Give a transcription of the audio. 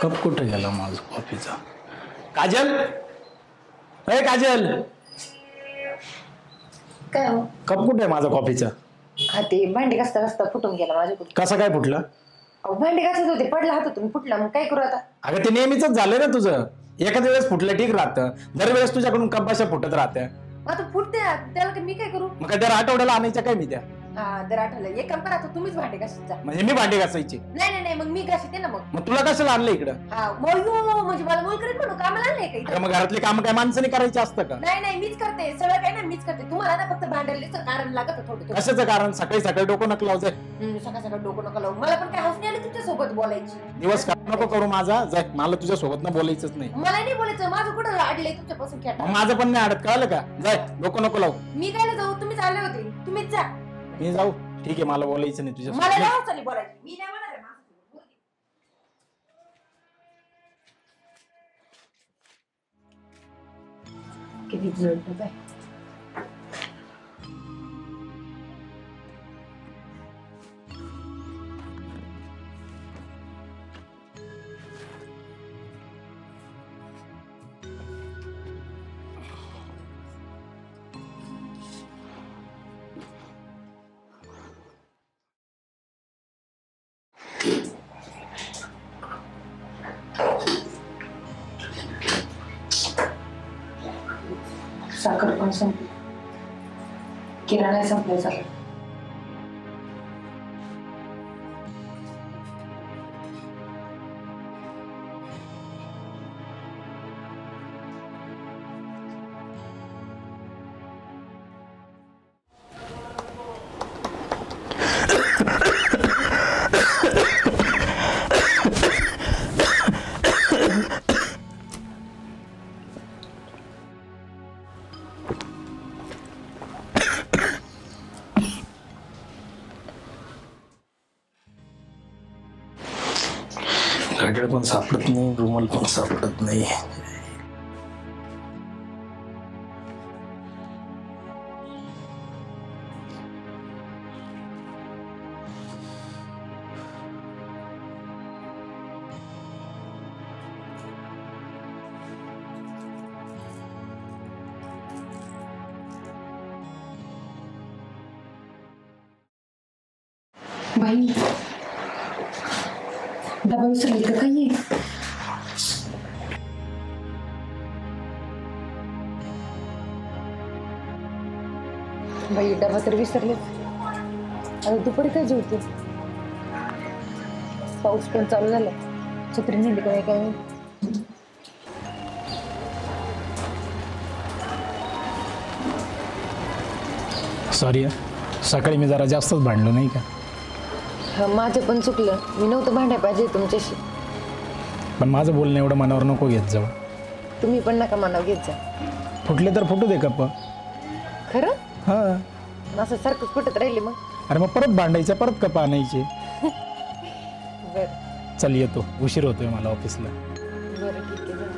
Cup कुठे गेला माझा कॉफीचा? काजल, अरे काजल, काय हो? कप कुठे आहे माझा कॉफीचा? हा ते भांडी घासता घासता फुटून गेला माझ्याकडून. कसा काय फुटला? अहो भांडी घासत होते, पडला हातातून फुटला. मग काय करू आता? अगं ते नेहमीच झालंय ना तुझं. एखाद्या वेळेस फुटलं ठीक राहतं, दरवेळेस तुझ्याकडून कप अशा फुटत राहत्या. आता फुटते त्याला मी काय करू? मग काय दर आठवड्याला आणायच्या काय मी त्या? हा दर आठवलं एक काम करा, आता तुम्हीच भांडी घासत जा. म्हणजे मी भांडी घासायची? नाही नाही नाही, मग मी घासते ना. मग तुला कशाला आणलं इकडं? हा म्हणजे मला मूल करीत म्हणून कामाला आणलंय का इथं? अगं मग घरातली काम काय माणसाने करायची असतं का? नाही नाही, मीच करते सगळं. काय ना मीच करते. तुम्हाला ना फक्त भांडायला कारण लागत थोडं. कशाचं कारण? सकाळी सकाळी डोकं नक लावू जाय. सकाळ सकाळ डोकं नका लावू. मला पण काय हौस नाही आली तुमच्या सोबत बोलायची. दिवस का नको करू माझा. जाय, मला तुझ्या सोबत ना बोलायचंच नाही. मला नाही बोलायचं. माझं कुठं अडलंय तुमच्यापासून खेळ? मग माझं पण नाही अडत, कळलं का? जाय, डोकं नको लावू. मी काय जाऊ? तुम्हीच आले होते, तुम्हीच जा. मी जाऊ? ठीक आहे, मला बोलायचं नाही तुझ्या मला सोबत. नाही चालली बोलायची. मी नाही म्हणणार आहे माझं. किती जड आहे. साखर पण संपली, किराणा संपलाय सगळं. गाडीला पण सापडत नाही, रुमाल पण सापडत नाही. बाई डबा विसरली का काही? बाई डबा तर विसरले. आता दुपारी काय जेवते? पाऊस पण चालू झाला. छत्री नेली काय काय? सॉरी, सकाळी मी जरा जास्तच भांडलो नाही का? हा माझं पण चुकलं. मी नव्हतं भांडाय पाहिजे तुमच्याशी. पण माझं बोलणं एवढं मनावर नको घेत जाऊ. तुम्ही पण नका मनावर घेत जा. फुटले तर फुटू दे कप. खरं? हा. असं सारखं फुटत राहिले मग? अरे मग परत भांडायचं, परत कप आणायचे. बरं चल येतो, उशीर होतोय मला ऑफिसला. बरं ठीक आहे.